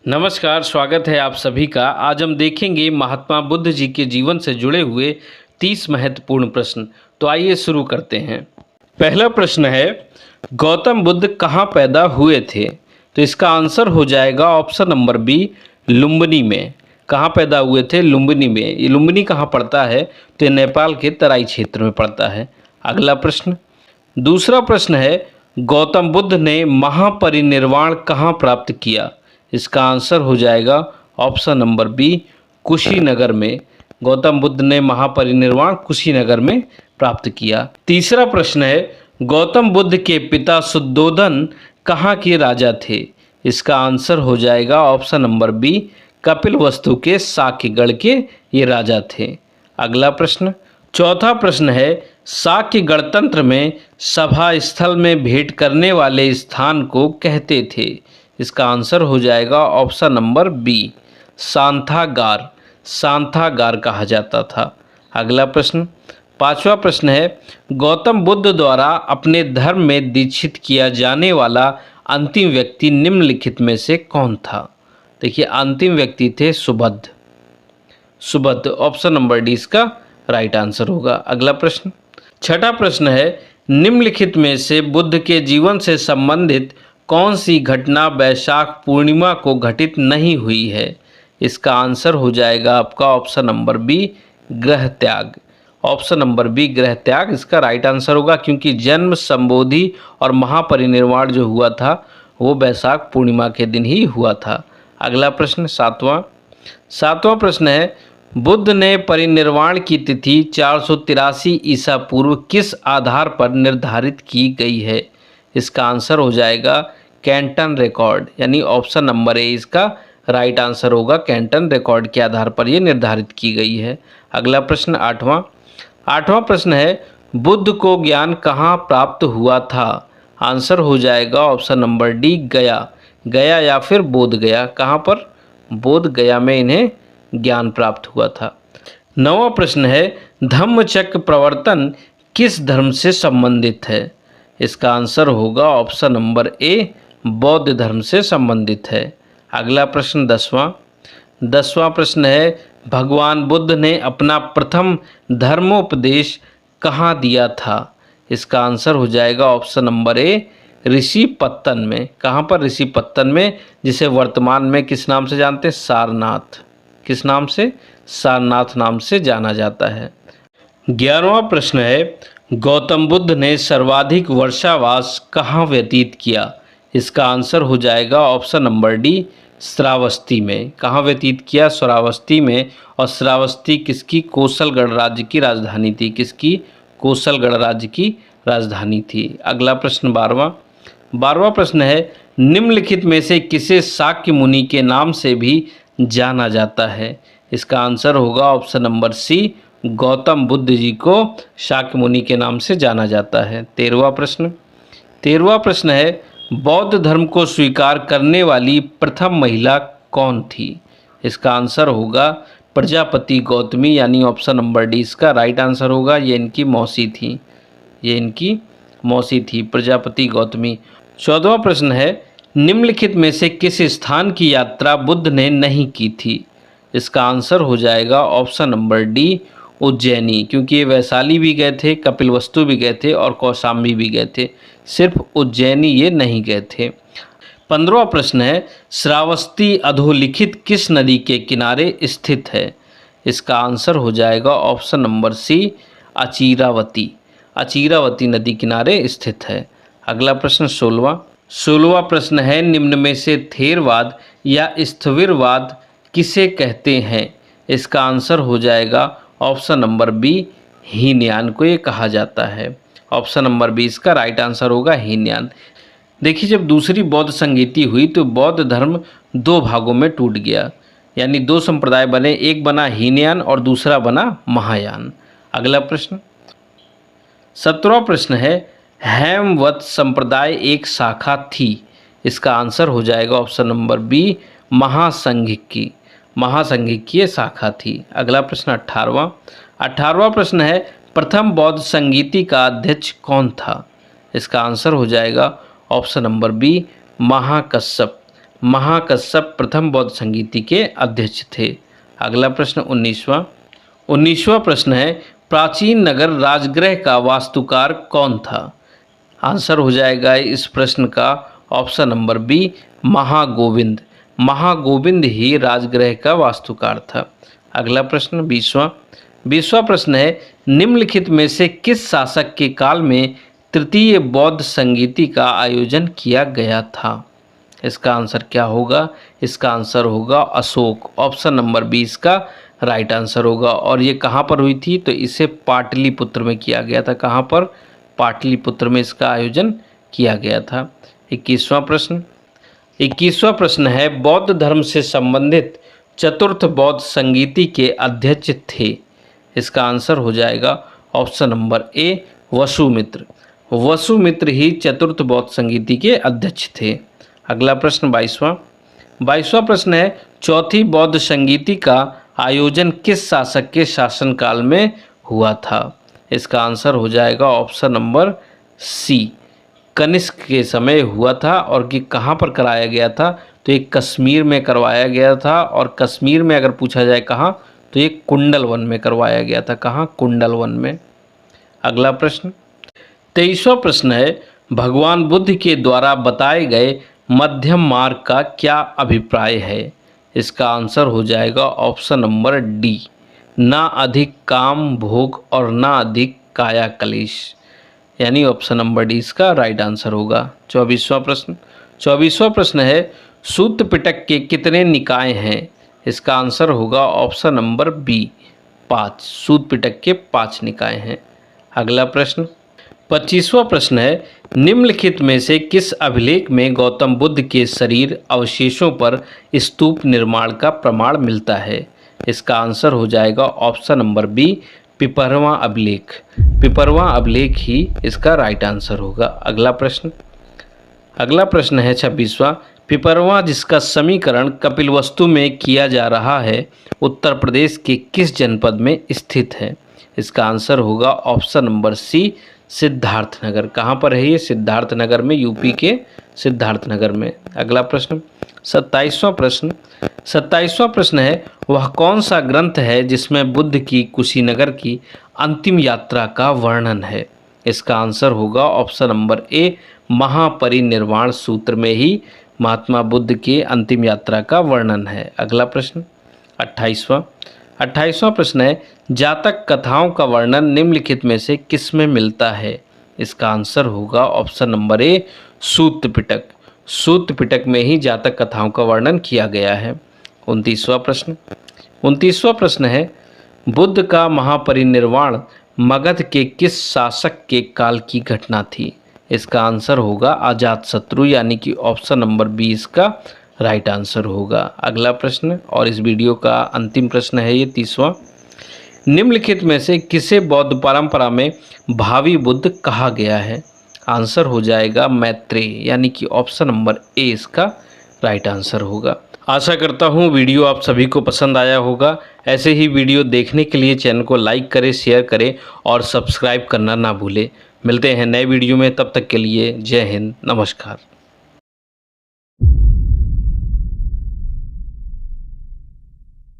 नमस्कार, स्वागत है आप सभी का। आज हम देखेंगे महात्मा बुद्ध जी के जीवन से जुड़े हुए 30 महत्वपूर्ण प्रश्न। तो आइए शुरू करते हैं। पहला प्रश्न है, गौतम बुद्ध कहाँ पैदा हुए थे? तो इसका आंसर हो जाएगा ऑप्शन नंबर बी, लुम्बिनी में। कहाँ पैदा हुए थे? लुम्बिनी में। ये लुम्बिनी कहाँ पड़ता है? तो ये नेपाल के तराई क्षेत्र में पड़ता है। अगला प्रश्न, दूसरा प्रश्न है, गौतम बुद्ध ने महापरिनिर्वाण कहाँ प्राप्त किया? इसका आंसर हो जाएगा ऑप्शन नंबर बी, कुशीनगर में। गौतम बुद्ध ने महापरिनिर्वाण कुशीनगर में प्राप्त किया। तीसरा प्रश्न है, गौतम बुद्ध के पिता शुद्धोधन कहाँ के राजा थे? इसका आंसर हो जाएगा ऑप्शन नंबर बी, कपिलवस्तु के शाक्यगढ़ के ये राजा थे। अगला प्रश्न, चौथा प्रश्न है, शाक्य गणतंत्र में सभा स्थल में भेंट करने वाले स्थान को कहते थे? इसका आंसर हो जाएगा ऑप्शन नंबर बी, सांथागार। सांथागार कहा जाता था। अगला प्रश्न, पांचवा प्रश्न है, गौतम बुद्ध द्वारा अपने धर्म में दीक्षित किया जाने वाला अंतिम व्यक्ति निम्नलिखित में से कौन था? देखिए, अंतिम व्यक्ति थे सुबुद्ध। सुबुद्ध ऑप्शन नंबर डी इसका राइट आंसर होगा। अगला प्रश्न, छठा प्रश्न है, निम्नलिखित में से बुद्ध के जीवन से संबंधित कौन सी घटना वैशाख पूर्णिमा को घटित नहीं हुई है? इसका आंसर हो जाएगा आपका ऑप्शन नंबर बी, गृह त्याग। ऑप्शन नंबर बी, गृह त्याग इसका राइट आंसर होगा, क्योंकि जन्म, संबोधि और महापरिनिर्वाण जो हुआ था वो वैशाख पूर्णिमा के दिन ही हुआ था। अगला प्रश्न, सातवां प्रश्न है, बुद्ध ने परिनिर्वाण की तिथि 483 ईसा पूर्व किस आधार पर निर्धारित की गई है? इसका आंसर हो जाएगा कैंटन रिकॉर्ड, यानी ऑप्शन नंबर ए इसका राइट आंसर होगा। कैंटन रिकॉर्ड के आधार पर यह निर्धारित की गई है। अगला प्रश्न, आठवां प्रश्न है, बुद्ध को ज्ञान कहाँ प्राप्त हुआ था? आंसर हो जाएगा ऑप्शन नंबर डी, गया। गया या फिर बोध गया। कहाँ पर? बोध गया में इन्हें ज्ञान प्राप्त हुआ था। नौवां प्रश्न है, धम्मचक्र प्रवर्तन किस धर्म से संबंधित है? इसका आंसर होगा ऑप्शन नंबर ए, बौद्ध धर्म से संबंधित है। अगला प्रश्न, दसवां प्रश्न है, भगवान बुद्ध ने अपना प्रथम धर्मोपदेश कहाँ दिया था? इसका आंसर हो जाएगा ऑप्शन नंबर ए, ऋषिपत्तन में। कहाँ पर? ऋषिपत्तन में, जिसे वर्तमान में किस नाम से जानते हैं? सारनाथ। किस नाम से? सारनाथ नाम से जाना जाता है। 11वां प्रश्न है, गौतम बुद्ध ने सर्वाधिक वर्षावास कहाँ व्यतीत किया? इसका आंसर हो जाएगा ऑप्शन नंबर डी, श्रावस्ती में। कहाँ व्यतीत किया? श्रावस्ती में। और श्रावस्ती किसकी? कौशलगढ़ राज्य की राजधानी थी। किसकी? कौशलगढ़ राज्य की राजधानी थी। अगला प्रश्न, 12वां प्रश्न है, निम्नलिखित में से किसे शाक्य मुनि के नाम से भी जाना जाता है? इसका आंसर होगा option number C, Gautam Buddha ji को शाक्य मुनि के नाम से जाना जाता है। 13वां प्रश्न है, बौद्ध धर्म को स्वीकार करने वाली प्रथम महिला कौन थी? इसका आंसर होगा प्रजापति गौतमी, यानी ऑप्शन नंबर डी इसका राइट आंसर होगा। ये इनकी मौसी थी, प्रजापति गौतमी। 14वां प्रश्न है, निम्नलिखित में से किस स्थान की यात्रा बुद्ध ने नहीं की थी? इसका आंसर हो जाएगा ऑप्शन नंबर डी, उज्जैनी, क्योंकि ये वैशाली भी गए थे, कपिलवस्तु भी गए थे और कौशाम्बी भी गए थे, सिर्फ उज्जैनी ये नहीं गए थे। 15वां प्रश्न है, श्रावस्ती अधोलिखित किस नदी के किनारे स्थित है? इसका आंसर हो जाएगा ऑप्शन नंबर सी, अचीरावती। अचीरावती नदी किनारे स्थित है। अगला प्रश्न, 16वां प्रश्न है, निम्न में से थेरवाद या स्थविरवाद किसे कहते हैं? इसका आंसर हो जाएगा ऑप्शन नंबर बी, हीनयान को ये कहा जाता है। ऑप्शन नंबर बी इसका राइट आंसर होगा, हीनयान। देखिए, जब दूसरी बौद्ध संगीति हुई तो बौद्ध धर्म दो भागों में टूट गया, यानी दो संप्रदाय बने, एक बना हीनयान और दूसरा बना महायान। अगला प्रश्न, 17वां प्रश्न है, हेमवत संप्रदाय एक शाखा थी। इसका आंसर हो जाएगा ऑप्शन नंबर बी, महासंघिक की। महासंघिक की शाखा थी। अगला प्रश्न, 18वां प्रश्न है, प्रथम बौद्ध संगीति का अध्यक्ष कौन था? इसका आंसर हो जाएगा option number B, Mahakashyap. Mahakashyap प्रथम बौद्ध संगीति के अध्यक्ष थे। अगला प्रश्न 19वां प्रश्न है, प्राचीन नगर राजगृह का वास्तुकार कौन था? आंसर हो जाएगा इस प्रश्न का option number B, Mahagovind. Mahagovind ही राजगृह का वास्तुकार था। अगला प्रश्न 20वां प्रश्न है, निम्नलिखित में से किस शासक के काल में तृतीय बौद्ध संगीति का आयोजन किया गया था? इसका आंसर क्या होगा? इसका आंसर होगा अशोक। ऑप्शन नंबर 20 का राइट आंसर होगा। और ये कहाँ पर हुई थी? तो इसे पाटलिपुत्र में किया गया था। कहाँ पर? पाटलिपुत्र में इसका आयोजन किया गया था। 21वां प्रश्न है, बौद्ध धर्म से संबंधित चतुर्थ बौद्ध संगीति के अध्यक्ष थे। इसका आंसर हो जाएगा option number A, Vasumitra. Vasumitra ही चतुर्थ बौद्ध संगीति के अध्यक्ष थे। अगला प्रश्न 22वां प्रश्न है, चौथी बौद्ध संगीति का आयोजन किस शासक के शासनकाल में हुआ था? इसका आंसर हो जाएगा ऑप्शन नंबर सी, कनिष्क के समय हुआ था। और कि कहाँ पर कराया गया था? तो ये कश्मीर में करवाया गया था। और कश्मीर में अगर पूछा जाए कहाँ, तो ये कुंडल वन में करवाया गया था। कहाँ? कुंडल वन में। अगला प्रश्न 23वां प्रश्न है, भगवान बुद्ध के द्वारा बताए गए मध्यम मार्ग का क्या अभिप्राय है? इसका आंसर हो जाएगा ऑप्शन नंबर डी, ना अधिक काम भोग और ना अधिक काया कलेश। यानी ऑप्शन नंबर डी इसका राइट आंसर होगा। 24वां प्रश्न है, सूत्र पिटक के कितने निकाय हैं? इसका आंसर होगा ऑप्शन नंबर बी, 5। सूत्र पिटक के 5 निकाय हैं। अगला प्रश्न 25वां प्रश्न है, निम्नलिखित में से किस अभिलेख में गौतम बुद्ध के शरीर अवशेषों पर स्तूप निर्माण का प्रमाण मिलता है? इसका आंसर हो जाएगा ऑप्शन नंबर बी, पिपरवां अभिलेख। पिपरवां अभिलेख ही इसका राइट आंसर होगा। अगला प्रश्न है 26वां, पिपरवां जिसका समीकरण कपिलवस्तु में किया जा रहा है, उत्तर प्रदेश के किस जनपद में स्थित है? इसका आंसर होगा ऑप्शन नंबर सी, सिद्धार्थनगर। कहाँ पर है ये? सिद्धार्थनगर में, यूपी के सिद्धार्थनगर में। अगला प्रश्न 27वां प्रश्न है, वह कौन सा ग्रंथ है जिसमें बुद्ध की कुशीनगर की अंतिम यात्रा का वर्णन है? इसका आंसर होगा ऑप्शन नंबर ए, महापरिनिर्वाण सूत्र में ही महात्मा बुद्ध की अंतिम यात्रा का वर्णन है। अगला प्रश्न 28वां प्रश्न है, जातक कथाओं का वर्णन निम्नलिखित में से किस में मिलता है? इसका आंसर होगा ऑप्शन नंबर ए, सूत्र पिटक। सूत्र पिटक में ही जातक कथाओं का वर्णन किया गया है। 29वां प्रश्न है, बुद्ध का महापरिनिर्वाण मगध के किस शासक के काल की घटना थी? इसका आंसर होगा अजातशत्रु, यानी कि ऑप्शन नंबर 20 का राइट आंसर होगा। अगला प्रश्न और इस वीडियो का अंतिम प्रश्न है ये 30वां, निम्नलिखित में से किसे बौद्ध परंपरा में भावी बुद्ध कहा गया है? आंसर हो जाएगा मैत्रेय, यानी कि ऑप्शन नंबर ए इसका राइट आंसर होगा। आशा करता हूँ वीडियो आप सभी को पसंद आया होगा। ऐसे ही वीडियो देखने के लिए चैनल को लाइक करें, शेयर करें और सब्सक्राइब करना ना भूलें। मिलते हैं नए वीडियो में, तब तक के लिए जय हिंद, नमस्कार।